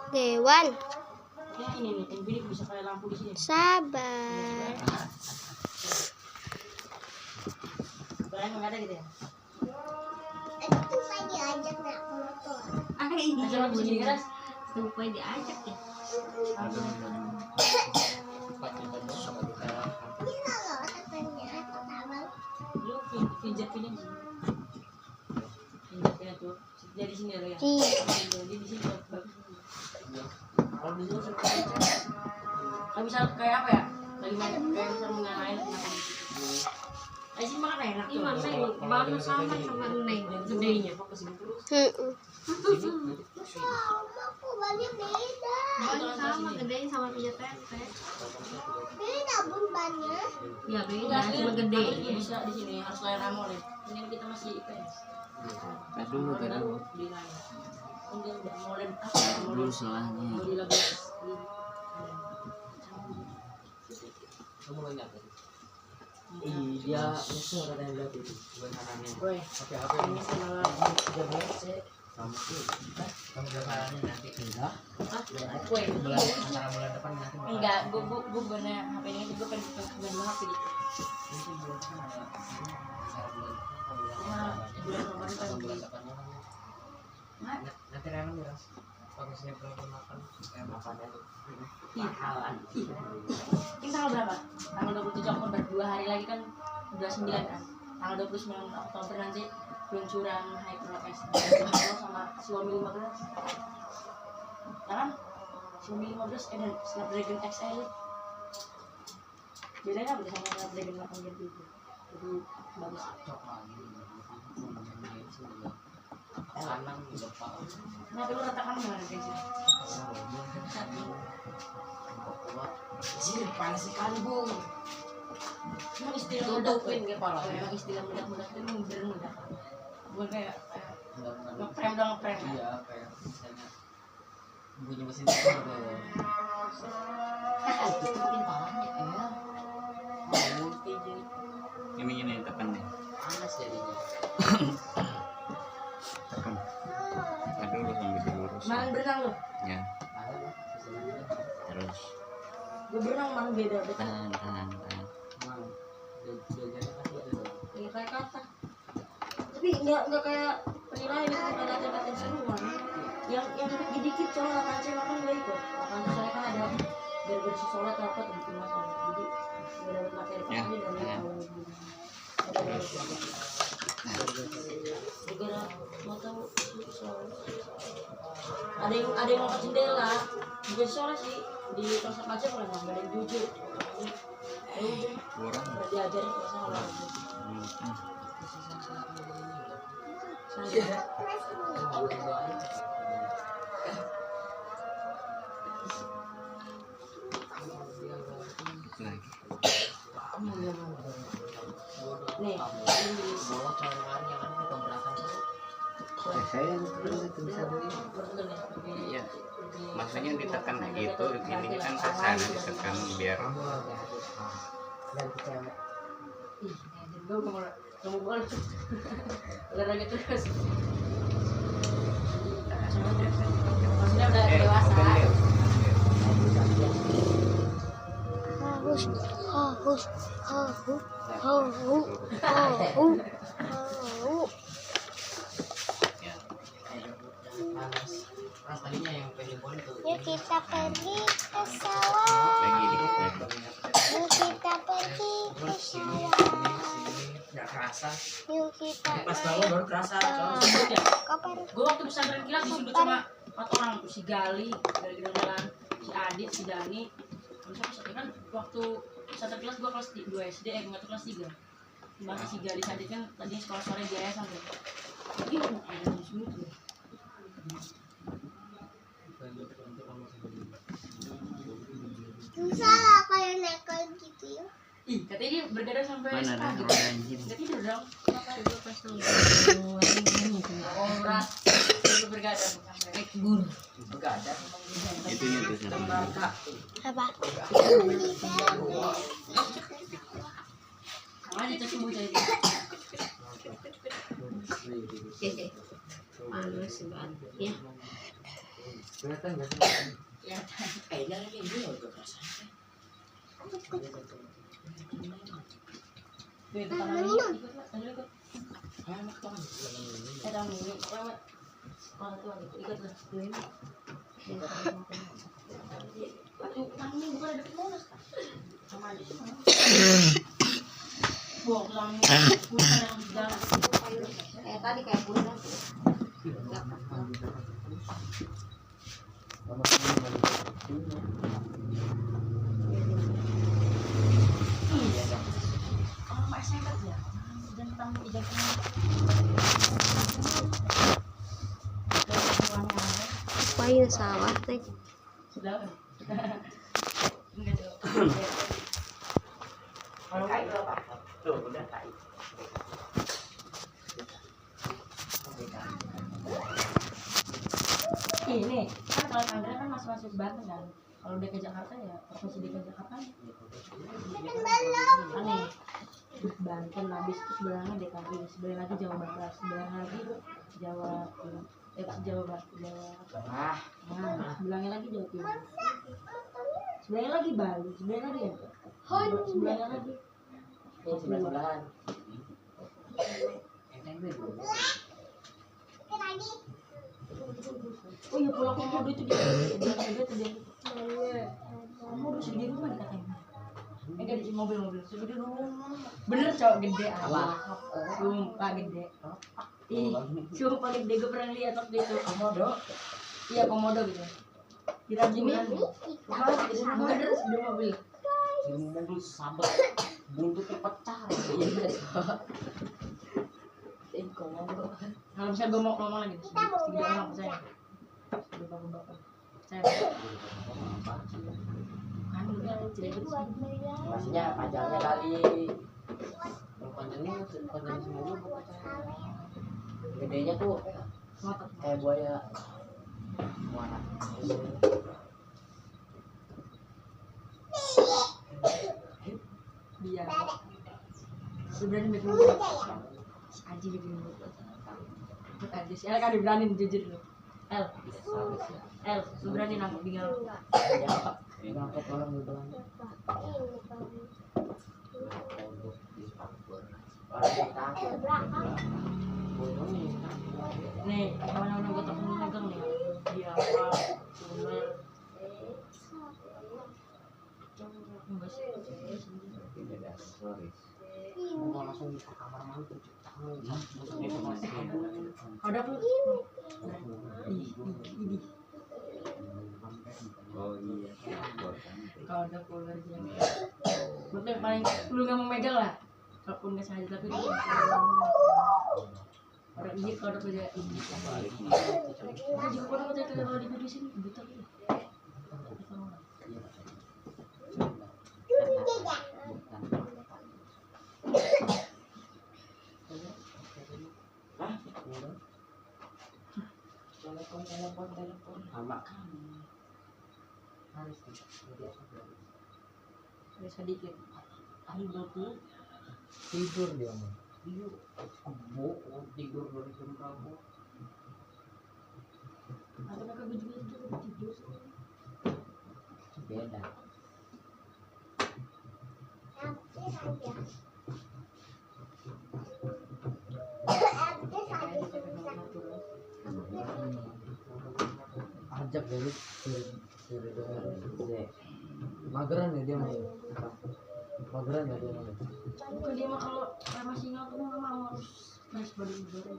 Dewan. Ya ini nih, ini bisa kayak lampu di sini. Sabar. Kalian nggak ada gitu ya? Tupai diajak nak motor. Ini coba bunyi keras. Tupai diajak ya. Bisa loh tekannya pertama. Lu pijat tuh. Pijat tuh. Jadi sini ya. Iya. Jadi di sini bagus. Kalau di sini kalau misal kayak apa ya? Lagi main kayak misal mengenai ayo sih makan enak. Gimana ini? Baru sama Neng gedenya. Aku banyak beda. Banyak sama gedenya sama pijat tempe. Beda bun banyak. Ya beda, cuma gede. Bisa di sini harus layar amol ya. Ini kita masih IPS. Dulu. Di lain. Udah mulai apa? Dulu salahnya. Mulai lagi. Kamu nggak nyata? Dia musuh katanya lihat itu. Bukan caranya. Woi, Pakai apa ini ini? sama juga sih. Kamu tuh, kamu caranya nanti enggak? Woi, Antara bulan depan nanti. enggak, gue bener HP ini gue pengen banget gitu. Nanti bulan depan ada. Bulan kemarin kan Bulan depannya kan. Nanti Rena miras. Pakai snapgram makan makannya tuh. Mahalan. ini tanggal berapa? Tanggal 27 Oktober, 2 hari lagi kan 29 kan. Tanggal 29 Oktober nanti peluncuran HyperX sama Xiaomi 15. Ya kan? Xiaomi 15 dan Snapdragon X Elite. Bedanya apa sama Snapdragon 8 Gen itu? Jadi bagus. Cocok lagi. Kanan udah pak. Nah, lu ratakan gimana guys? Sini panas sekali bung. Emang istilah Tutupin kepala. Emang istilah meledak itu emang bener meledak. Bukan kayak ngeprem dong ngeprem. Iya kayak misalnya bunyi mesin itu tuh. Tutupin palanya ya. Multi jadi. Ini tekan nih. Panas jadinya. Tekan. Aduh sambil dilurus. Main berenang lu? Ya. Ada Terus Gue berenang main beda. tahan. Mau belajarnya pasti ada dong. Ya kayak kata. Tapi nggak kayak penilaian itu kata-kata semua. Yang dikit soalnya kancing makan nggak ikut. Kancing saya kan ada bersih sholat apa bikin masalah. Jadi nggak dapat materi Ya, pasti dari ya. tahun ini. Negara mau tahu sholat. Ada yang mau ke jendela. Bukan sholat sih di pasar kaca mulai nggak ada yang jujur. Kurang. Udah diajarin ke sana. Lagi. Nih, Bawa colokan yang ada di kontrakan saya. Saya itu bisa Iya. Maksudnya ditekan gitu, ini kan ke sana ditekan biar Dan cewek. ih, gue kamu boleh olahraga terus. Maksudnya udah dewasa. ya. Panas. Pas tadinya yang pengen tuh. Yuk kita pergi ke sawah. Lagi dikit lagi. Yuk kita pergi ke sawah. Nggak kerasa. Yuk kita Pas tahu baru kerasa. kapan? Gue waktu pesantren kilat disudut sama 4 orang, si Gali dari Gedangan, si Adit, si Dani. Misalnya kan waktu pesantren kilat gue kelas 2 SD, nggak kelas 3. Bahkan si Gali, si Adit kan tadinya sekolah sore di yayasan tuh. Iya, ada di sini tuh. Bisa lah kayak nekal gitu ya. Ih, katanya dia bergadang sampai Mana ada pagi. orang anjing. Nggak tidur dong. Coba pas tahu. Orang itu bergadang sampai Gur. Enggak ada. Itunya tuh sana. Apa? sama aja cek ibu jadi. Males banget ya. Kelihatan nggak sih? Ya, Ini ada kayak gini loh perasaan. tuh itu tangan ini ikut lah, ikut. Enak banget. Tangan ini lewat. Oh tuh ikut lah. Tuh ini. Aduh, tangan ini bukan ada monas kan? Sama aja sih. Buang tangan bukan yang di dalam. Kayak tadi kayak bunda. Oh, Mbak Sebat ya. Jangan ijakan. Payu sawah teh. Sudah. Enggak tuh. Kalau kayak berapa? Tuh, udah kayak. Ini kan kalau Andra kan masuk Banten kan. Kalau dia ke Jakarta ya provinsi DKI Jakarta. Aneh. Banten habis itu sebelahnya DKI, sebelah lagi Jawa Barat, sebelah lagi Jawa Jawa Barat, Jawa nah, sebelahnya lagi Jawa Timur. Sebelahnya lagi Bali, sebelahnya lagi ya. Sebelahnya lagi. Sebelah-sebelahan. Oh iya pulau Komodo itu dia Komodo segede rumah dikatanya. Enggak di mobil segede rumah. Bener cowok gede apa? Sumpah gede. Ih, sumpah gede gue pernah lihat waktu itu Komodo. Iya Komodo gitu. Kira gini. Bener segede mobil. Ini mobil sabar. Buntutnya pecah. Iya. Komodo. Kalau misalnya gue mau ngomong lagi segede orang saya. Segede bapak-bapak. Saya kan udah cerita Maksudnya panjangnya kali. Panjangnya semua bukan. Gedenya tuh ngotot. kayak buaya. Muara. Dia sebenarnya bikin gue Aji bikin gue Aji sih, El kan berani jujur lu El, lu berani nangkep tinggal Ngangkut orang di belakang. Orang yang takut. nih, kawan-kawan gue temen megang nih dia apa, sumber enggak sih Mau langsung ke kamar mandi cuci tangan. ada tuh ini Oh iya. kalau ada keluar aja betul paling lu nggak mau megang lah walaupun nggak sengaja tapi lu orang ini kalau udah kerja ini aku juga pernah kerja kalau di sini buta gitu Telepon sama kamu harus sedikit tidur dia mah tidur dari jam berapa atau kakak gue juga tidur beda ajak dari mageran ya dia mau mageran ya dia mau bukan dia mah kalau masih nggak tuh nggak mau harus nice body baru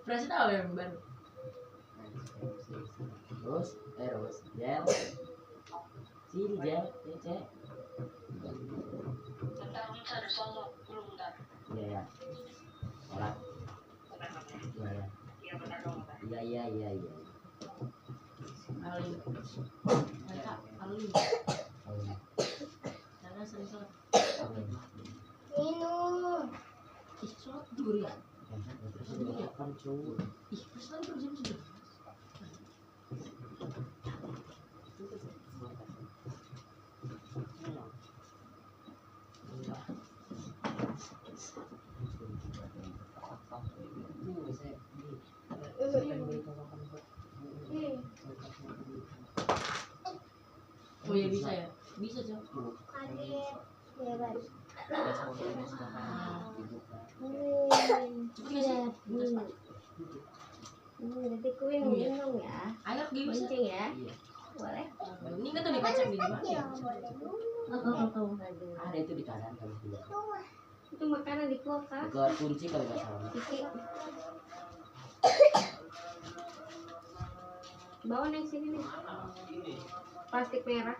berarti tahu yang baru terus gel sini gel cek iya sholat iya Ali mereka Ali karena sering sholat ih sholat dulu ya ih pas lagi berjam sudah Oh ya bisa ya, bisa Cok. Kaget. Dewan. Cepet nggak sih? Udah cepat. Nanti kue minum ya. Ayo gini bisa. Bonceng ya. Iya. Boleh. Ini kan tuh dibaca di mana? Ada itu di kanan kalau tidak. Itu makanan di kulkas. Itu kunci kalau nggak salah. Kiki. Bawa nih sini nih. Plastik merah.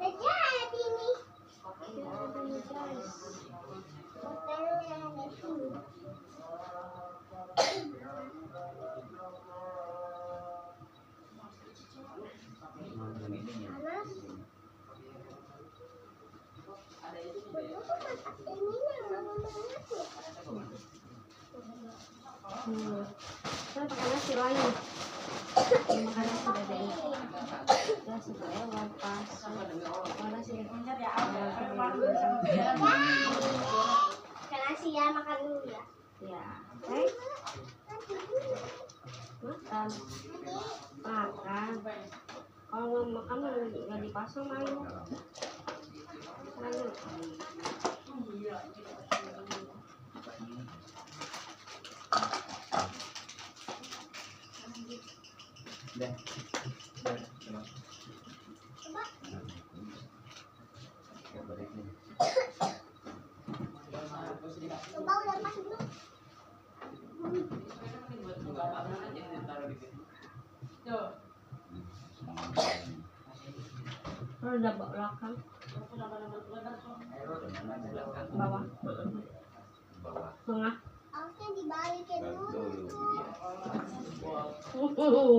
Udah jadi nih. Kita pakai nasi lain. Makan nasi beda ini. Kita supaya lepas. Makan nasi. Makan nasi ya, makan dulu ya. Ya, oke. Makan. Makan. Kalau mau makan nggak dipasang main. Makan. Udah. Coba udah pas belum? Udah belakang. Bawah. Bawah. Tengah. Harusnya dibalikin dulu.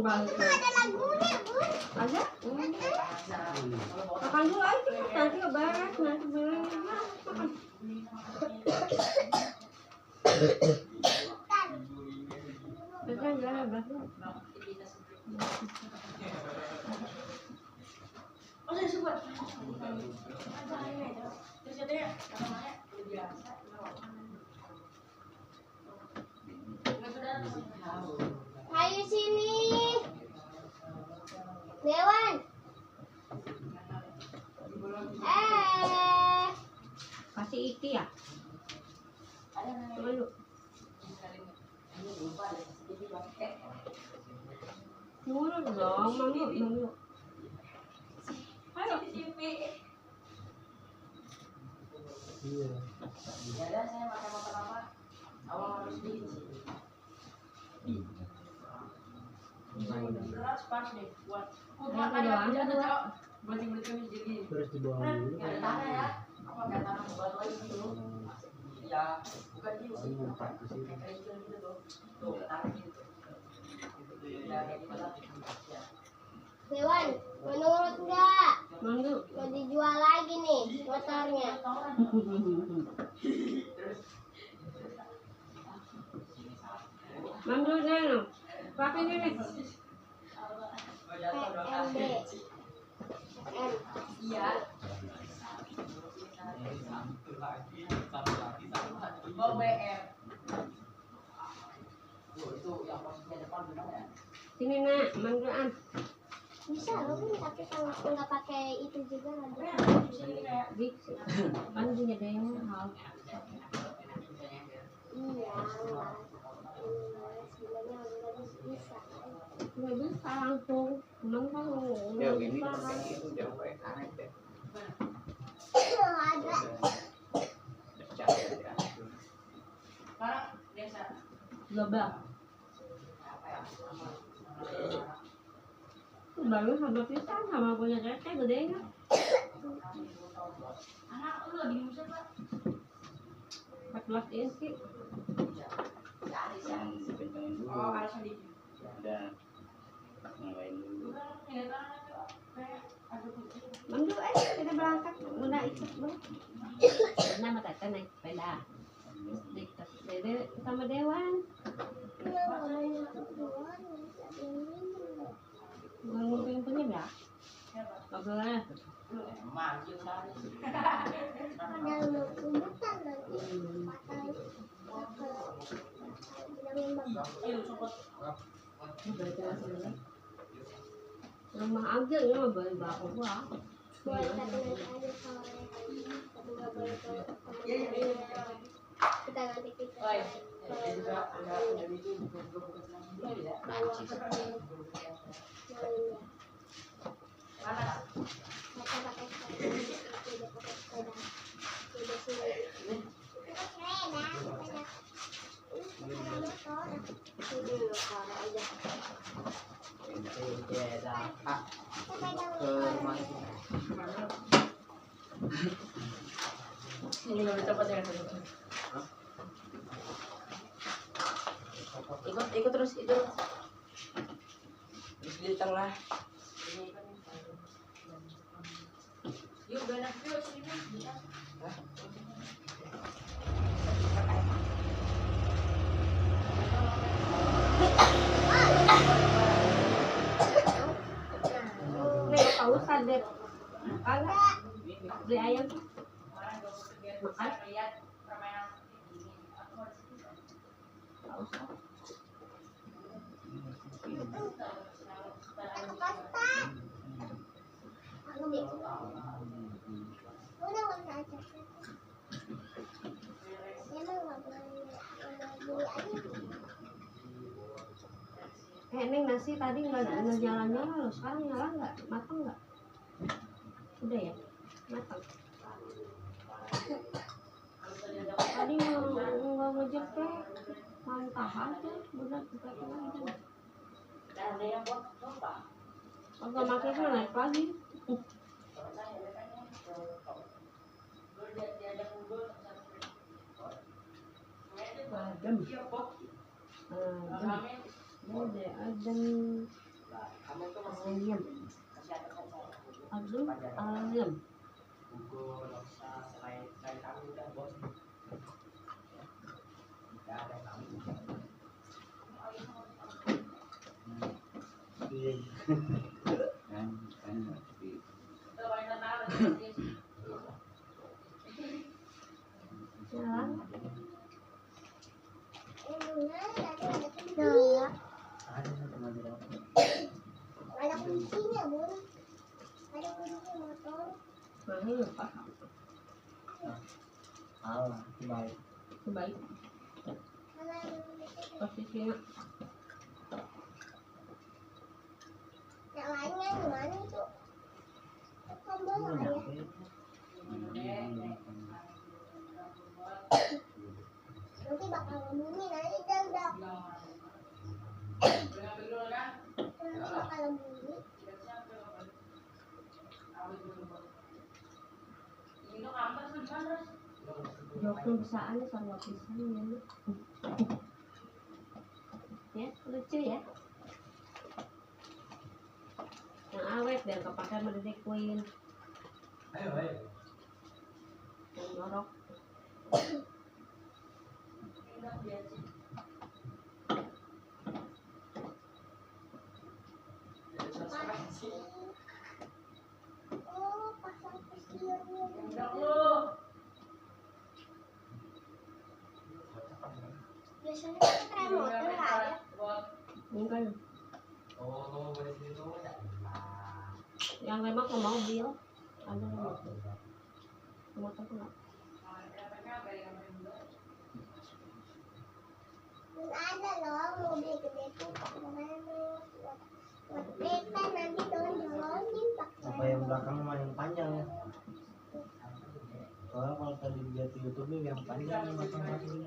Balik. Ada lagunya, Bu. Ada? Makan dulu aja, nanti beres, nanti beres. Makan. Makan jangan beres. Oh saya super. Terus katanya namanya udah biasa. Ayo sini. Dewan. Kasih iki ya? Coba dulu. Mulu dong, mulu. Ayo. Iya. Ya saya makan apa? Awal harus sedikit sih. Beras pas deh buat makan ya Cok. Berarti jadi. Terus dibawa dulu. Ada tanah ya. Apa kayak tanah buat lagi gitu. Ya, bukan gitu sih. Ngumpet ke sini. Kayak gitu tuh. Tuh, tanah gitu. Ya kayak gitu. Ya. Dewan, menurut nggak? Manggu. Mau dijual lagi nih motornya. Manggu dulu. Pakai ini nih. PMB. M. Iya. Bawa BR. Itu yang posisinya depan benar ya? Sini nak, mangguan. Bisa loh, tapi kalau nggak pakai itu juga ada. Bisa. Kan punya daya hal. Iya, sebenarnya nggak bisa. Nggak bisa langsung. Cuman kan Jauh ini pakai itu jauh kayak aneh deh. Ada. Sekarang desa. Lobak. Baru sama pisang sama punya tete gedenya. Anak lu lagi di musim Pak. 14 inci. Yang dikencengin dulu. Oh, harus sedikit. Udah. Nyalain dulu. Manggu kita berangkat. Udah ikut bang. Nama tete naik sepeda. Dekat dede sama Dewan. Manggu yang punya ya? Nggak boleh. Manggil tadi. Ada lumputan nanti. Patah. Ayo copot. Berarti masih Rumah aja ya mah beli bakal gua. Boleh tapi nanti aja sore. Tapi nggak boleh ke kita nanti kita. Maka pakai sepeda, tidak pakai sepeda. Tidak sini. Sepeda motor. Ini motor aja. Sepeda ke rumah Ini nggak bisa cepat ya. Ikut terus itu. terus di tengah. Yuk benar yuk sini. Nih tahu sadep. Kagak. Beli ayam. Makan. Aku pasta. Aku nih. Udah nggak usah aja. Emang nggak boleh beli aja. Neng nasi tadi nggak nyala-nyala loh, sekarang nyala nggak? Matang nggak? Udah ya? Matang. Tadi nggak ngejepit, mantap aja, udah dipakai lagi. Kalau makanya naik lagi. Adem. Udah adem. Ayam. Adem, ayam. Jalan. Ada kuncinya, Bun. Ada kunci motor. Nah, ini apa? Allah, baik. Baik. Posisinya. Yang lainnya gimana itu? Tombol nggak ya? Nanti bakal bunyi nanti udah. Nanti bakal bunyi. Joknya bisaan sama pisang ya. Ya, lucu ya. Yang awet biar kepake sama Dedek Queen. Ayo. Yang ngorok. Oh, pasang kecilnya. Biasanya pakai remote nggak ada. Bukan. Oh, boleh situ enggak? Yang remote ke mobil. Ada remote. Remote apa enggak? Ada loh mobil gede tuh kemarin buat beta nanti dorong-dorongin Apa pakai yang belakang mah yang panjang ya? Soalnya kalau tadi lihat di YouTube nih yang panjang yang belakang lagi.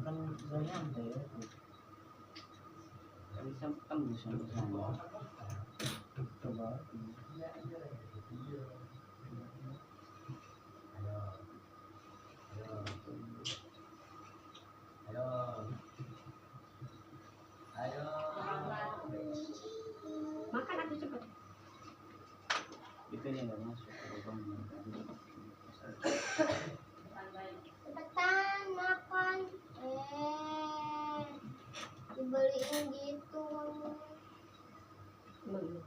Kan udah nyampe ya. Bisa tembus sampai sana. Coba. Makan aku cepet. Itu yang nggak masuk ke lubang. cepetan makan dibeliin gitu kamu. Belum.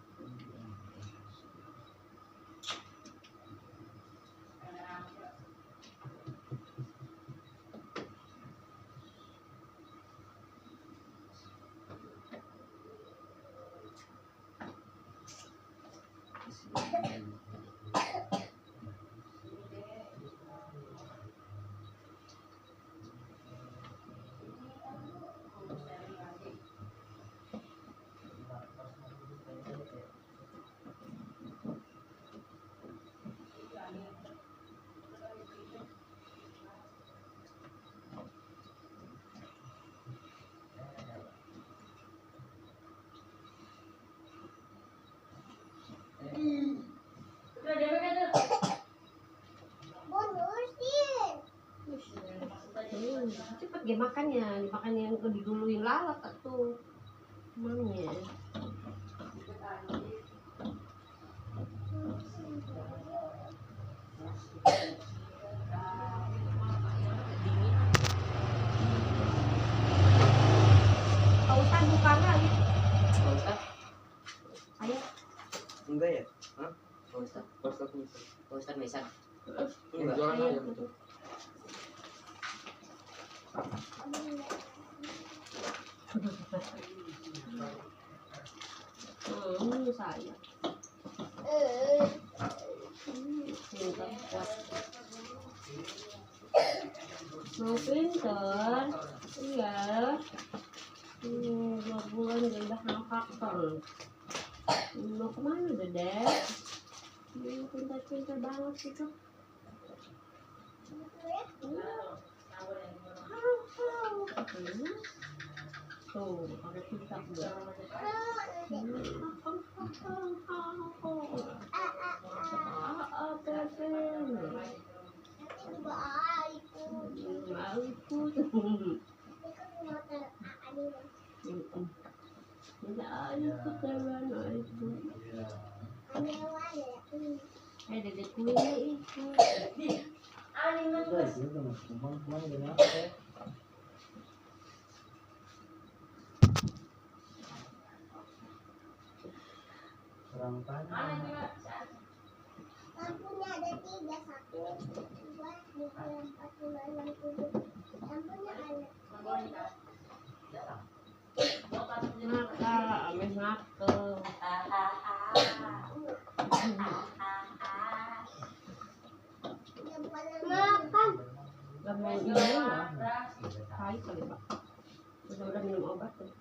Cepet dia makannya, dimakan yang diduluin lalat tuh emangnya. Pak Ustadz buka nggak ya? Pak Ustadz? Ayo. Enggak ya? Hah? Pak Ustadz. Pak Ustadz misal. Pak Ustadz misal. Enggak. Jualan Ayo. ayam itu. Saya. Pinter kuat. Mau pinter? Iya. 2 bulan dia udah ngangkat terus. Mau kemana Dedek? Pintar-pintar banget gitu. Tuh, ada pisak dia. Dedek kuenya itu. Lampunya ada 3, 1, 2, 3, 4, 5, 6, 7. Lampunya ada. Nakal, ame nakal. Makan. Gak mau ini lah. Hai kali Pak. Udah minum obat tuh.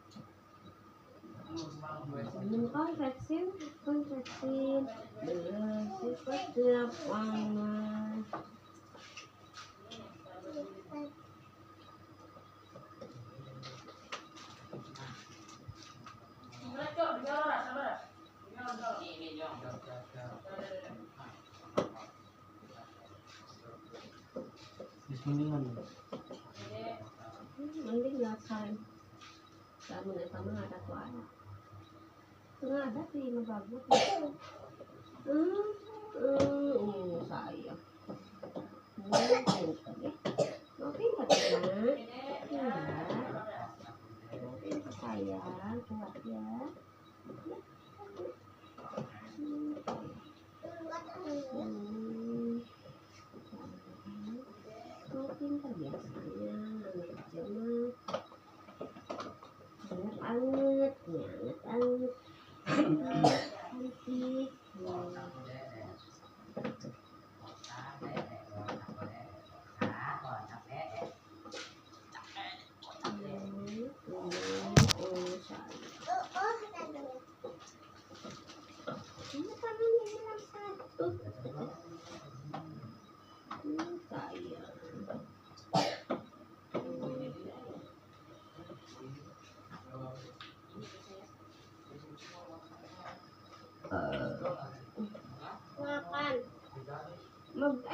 Minum konveksin. Bersifat tiap panas. Mending lasain. Kamu sama ada tuh ada. Nggak ada sih, nggak bagus. Sayang. Pintar ya. Mau pintar ya, Nak? Ya. Pintar sayang, kuat ya. Mau pintar biasanya, anak kecil mah. Anget, anget. Cantik. Ini tangannya hilang 1. Sayang. Makan.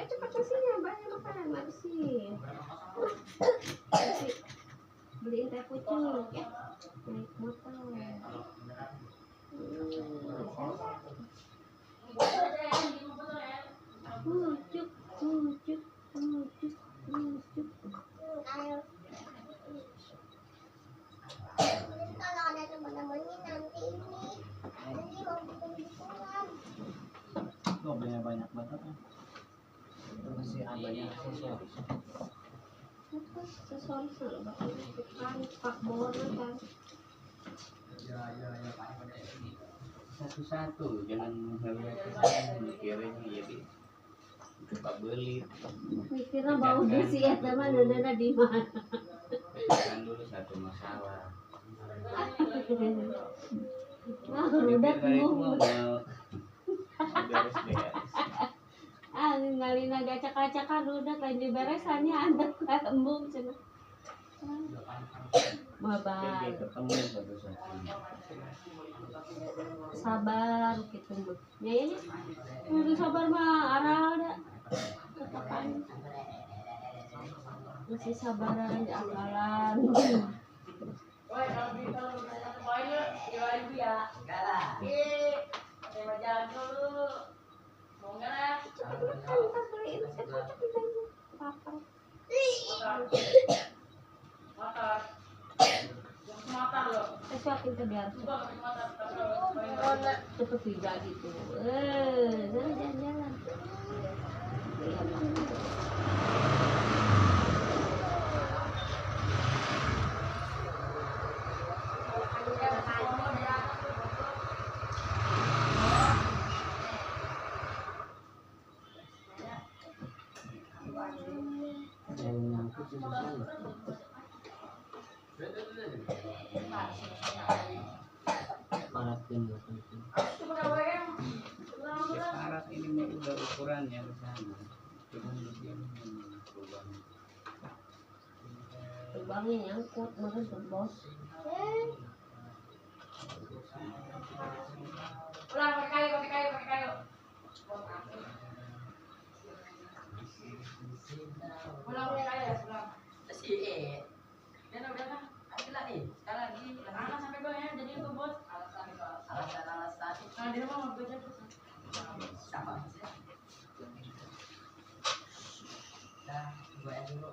Cepat kesini, banyak makanan, habisin. Beliin teh pucuk ya. Naik motor. Pucuk. Kalau ada teman-temannya nanti mau bikin-bikinan. Ngobrolnya banyak banget kan. Masih banyak siswa. Sesuatu loh, kan Pak Bono kan. Ya, Pak. satu-satu, jangan ngeliat mikirin jadi coba beli. Mikirnya bau sih ya teman dana di mana. Pecahkan dulu satu masalah. Nah, Jadi udah dari itu tuh. mau beres-beres. Ngalin agak acak-acakan udah lanjut beresannya anak embung cina. Babar. Jadi ketemu satu-satu. Sabar gitu mah. Ya ya. Udah sabar mah arah ada. Tetepan. Masih sabaran di akalan. Woi, kalau beli satu poin yuk, 5.000 ya. Enggak lah. Saya jalan dulu. Mau enggak lah? Kita beliin sekocok kita ini. Apa? Motor. Yang motor loh. Saya suapin ke dia. Coba pakai motor. Cepet juga gitu. Sana jalan-jalan. Iya, Bang. Yang nyangkut di sana. Paratin lah penting. Separat ini mah udah ukurannya ke sana. Cuma dia lubang. Lubangnya nyangkut, mungkin tuh bos. Ulang pakai kayu. Ulang pakai kayu, ulang. Dan udah kan? Ayolah sekali lagi. Anak sampai gue ya, jadi itu bos. Alasan. Nah di rumah mau gue jadi. Sama. Gue dulu.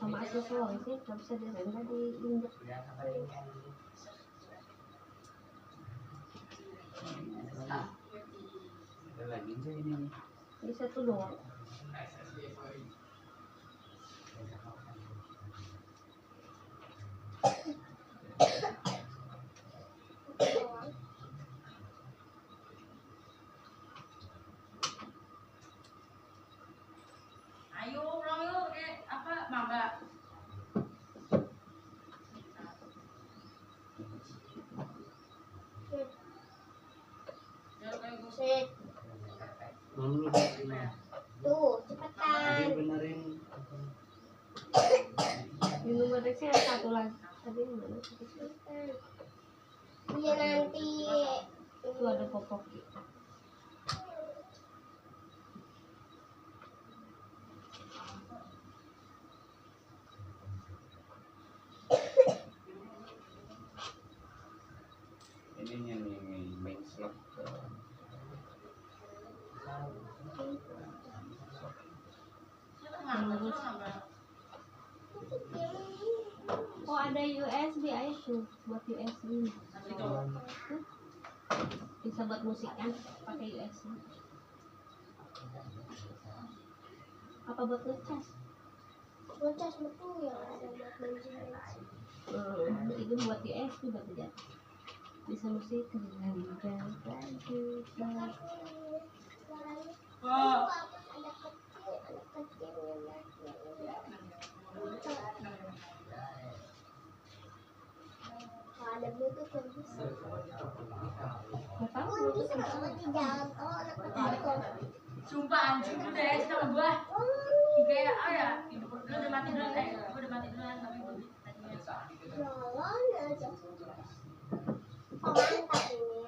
Sama aja soal sih, nggak bisa direnda diinjek. Ya, sampai ini kan dulu. Ada lagi nggak ini? Ini satu doang. Ayo pulang yuk, pakai apa? Mangga. Set. Dulu di sini. Tuh, Jadi cepetan. benerin. Minum bedeknya satu lagi. Tadi mana? Iya nanti. Itu ada popok kita. Ininya nih main slot. Oh ada USB aja tuh buat USB. Bisa buat musik kan pakai USB. Apa buat ngecas? Bocah betul ya ada buat bensin. Itu buat USB berarti ya. Bisa musik kan. Oh. Ada kecil. Kalau ada bluetooth kan bisa. Nggak tahu. Oh, bisa banget di jalan tol anak kecil. Sumpah anjing udah ya cerita sama gua. Kayak ya, lu udah mati duluan gua udah mati duluan tapi gua Jalan aja. Oh, mantap ini.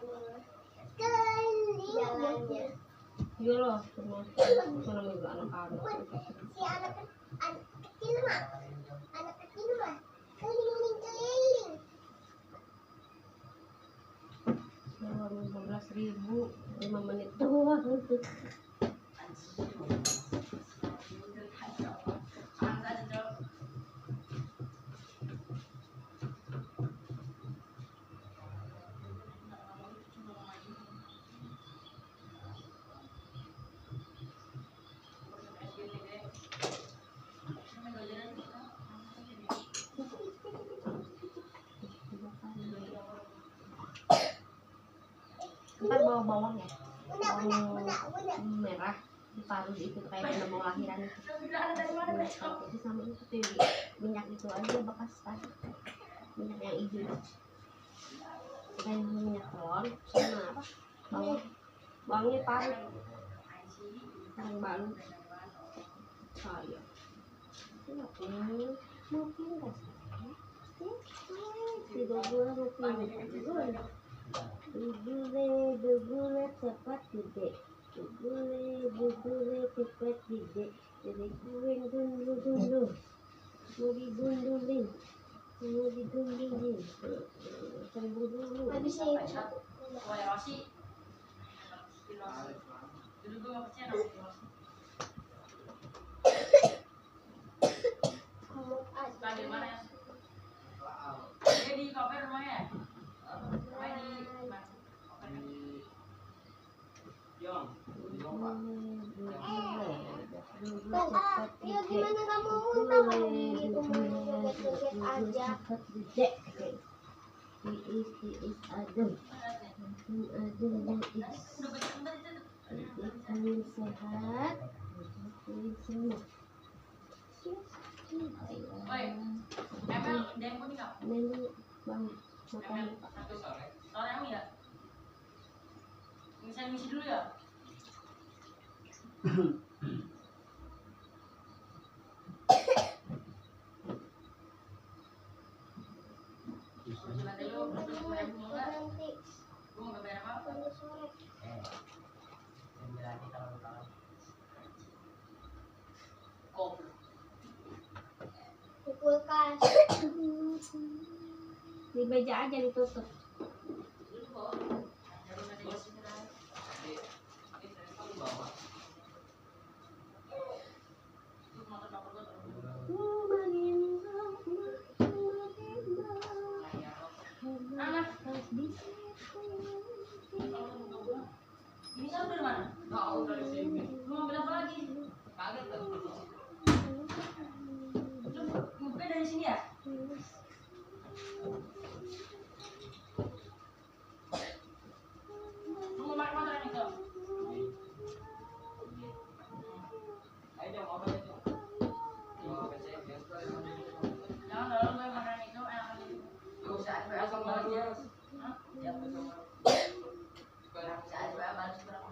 Keliling jalannya. Iya loh, semua juga anak-anak. Si anak kecil mah. Anak kecil mah. Keliling. 15.000 5 menit doang. ntar bawa bawang ya, bawang merah diparut itu kayak udah mau lahiran itu. Itu sama itu tuh minyak itu aja bekas tadi, minyak yang hijau. Kayak minyak telur sama apa? Bawangnya parut, yang baru. Saya. Mungkin nggak sih? Tidak boleh mungkin. Dugule cepat gede. Dugule cepat gede. Jadi kuing dulu. Mau digundulin. Sembuh dulu. Habis itu. Kamu aja. Di kafe rumahnya. Ya gimana kamu muntah kamu gitu joget-joget aja. Adem angin sehat, angin semua. Nanti bang makan. Sore ya? Misi dulu ya? Di kulkas. Di meja aja ditutup. Ini kan dari mana? Tahu dari sini. Mau ambil apa lagi? Kaget kan? Bukan dari sini ya? Mau makan makanan itu? Ayo dong, apa itu? Jangan dong, gue makanan itu enak aja. Gak usah, asal lagi ya. Hah? Ya, betul. Sekarang saat gue balas berapa?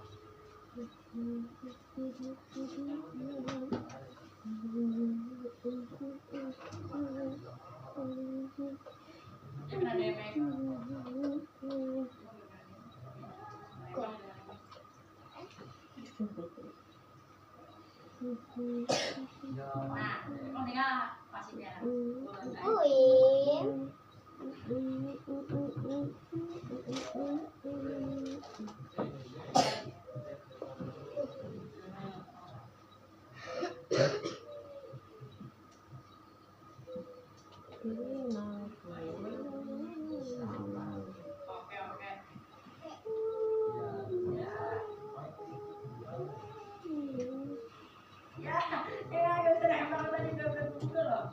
Ya benar deh, Mek. Nah, kau tinggal masih biar. Uin. Oke, oke. Ya, gak usah nembak tadi belum juga loh.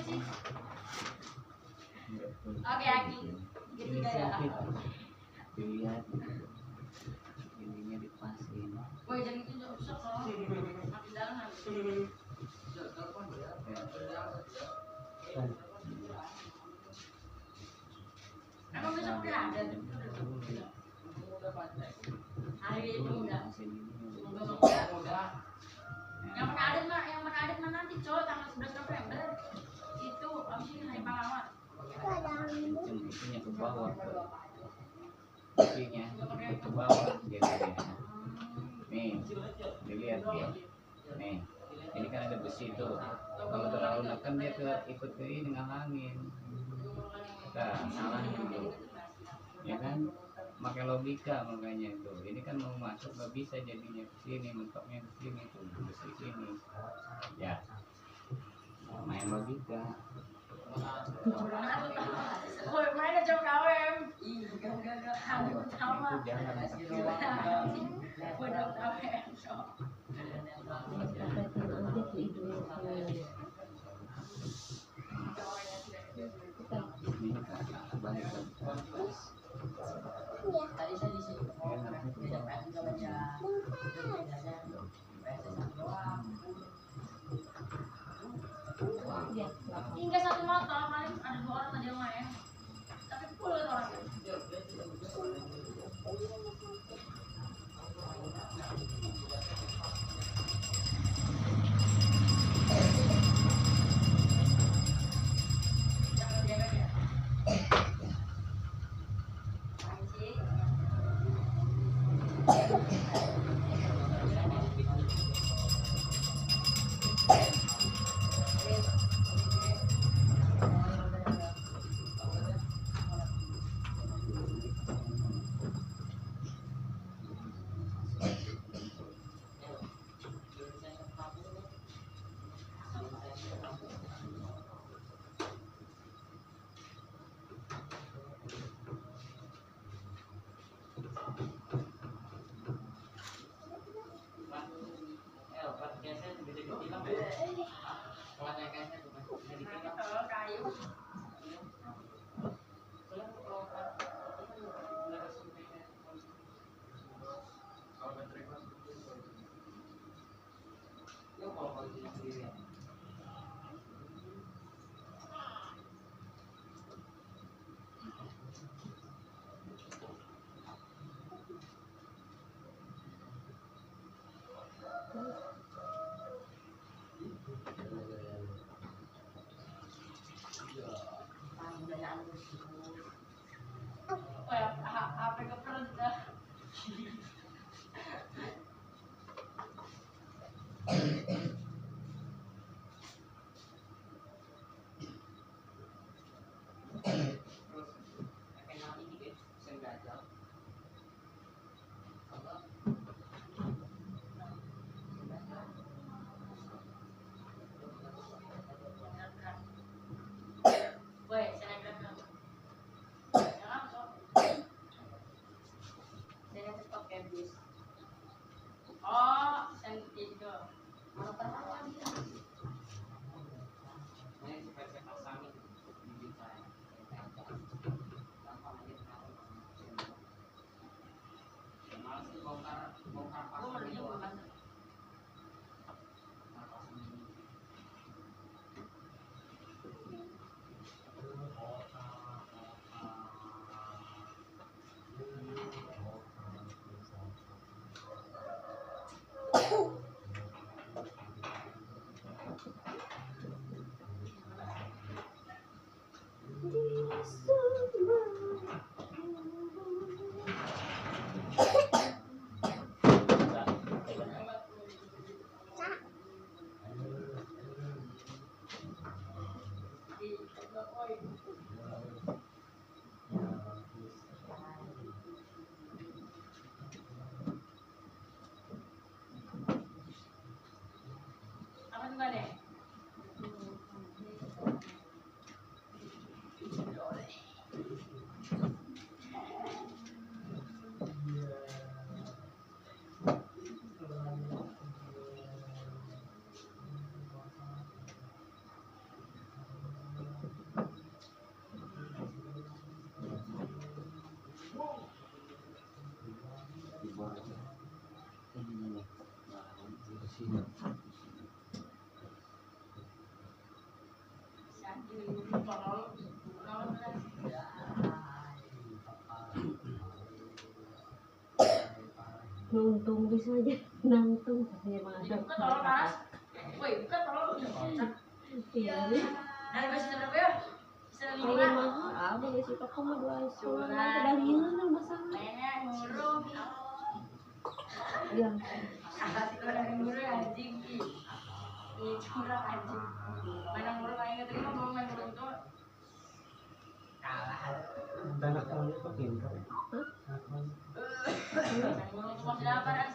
sih. Oke, Aki. Gitu ya. Dilihat ininya dipasin. Woi, jangan itu usah kok. Makin dalam nanti. Emang besok udah ada? Hari itu udah. Besok udah. Yang mana adat mah nanti cowok tanggal 11 November. Itu abis ini hari pahlawan. Itunya ke bawah, itunya ke bawah jadinya. Nih, dilihat ya. Nih, ini kan ada besi tuh. Kalau terlalu neken dia ikut ke ini ngalangin. Nah, salahnya dulu. Ya kan? Pakai logika makanya itu. Ini kan mau masuk nggak bisa jadinya ke sini, mentoknya ke sini tuh, besi sini. Ya. Main logika. Woi, mana cowok KWM? Ih, gak kamu sama. Itu jangan pakai Udah KWM. Dapetin aja tuh ibunya. ini balik Tadi saya di sini. Baca. Hingga satu motor paling ada 2 orang aja yang main. Tapi full orang. untung bisa aja nangtung katanya Buka mengajak tolong panas. Woi, buka tolong. iya Dari besi berapa ya? Bisa kayak 5. mahal ada ya sih kok mah 2 setengah Curang. kedalian kan masalah Nenek ngurung. iya Salah sih orang ngurung anjing. Ih, curang anjing. Mana ngurung aja nggak terima mau main ngurung tuh. anak kamu itu pintar. Main ngurung tuh masih apa ras?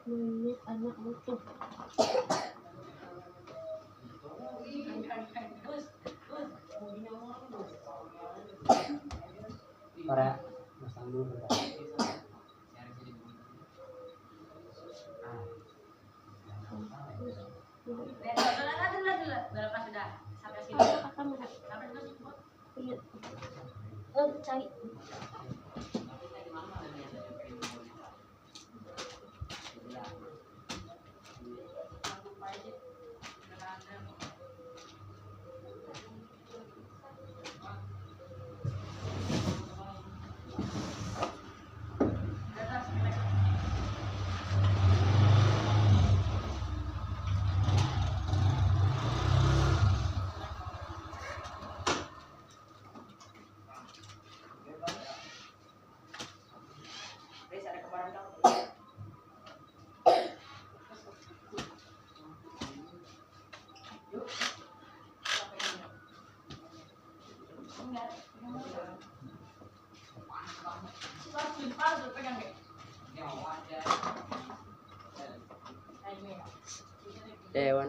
menit anak butuh Korea, masang dulu Korea. Berapa sudah? Sampai sini. apa kamera Sampai sini. iya cari Dewan.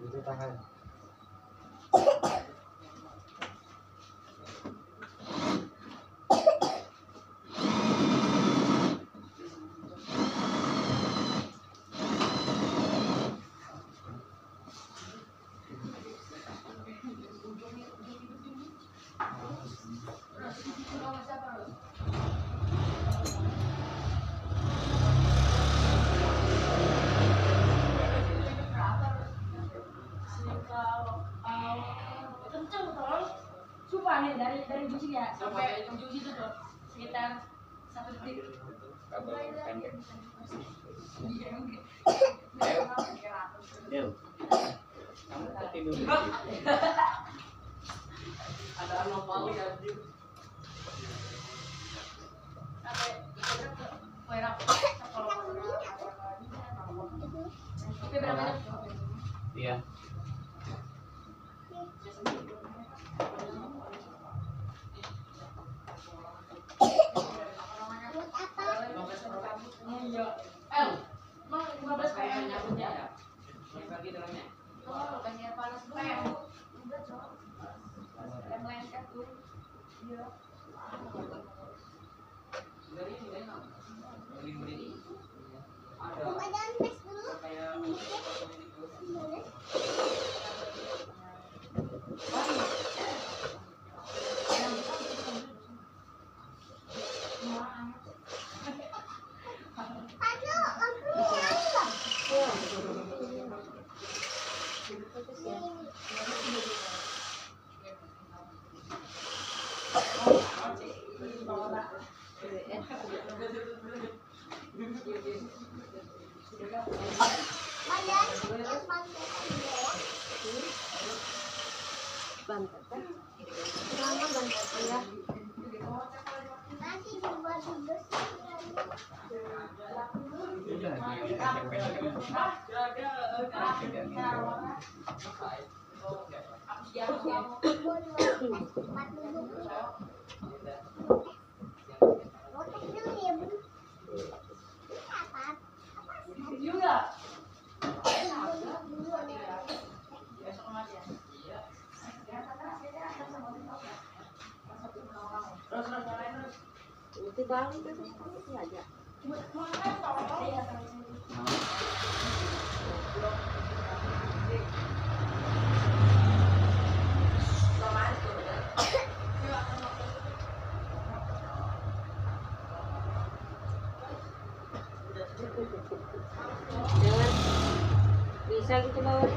Itu tahan. Kenceng tolong. Sumpah nih dari ujung ya sampai ujung situ tuh sekitar 1 detik. Kabel pendek. Iya, oke. Del, kamu kok tidur di Bang. situ? Ada anomali anjir. Sampai ikutnya ke Perak. Tapi berapa jam? Iya. Iya. Emang 15 km nyambutnya ada? Bagi dalamnya. Oh, kasih air panas dulu. Udah, Cok. Yang lengket tuh. Iya. Udah dia pendek-pendek pegangin doang. Itu balik itu aja. Jangan bisa gitu bawah.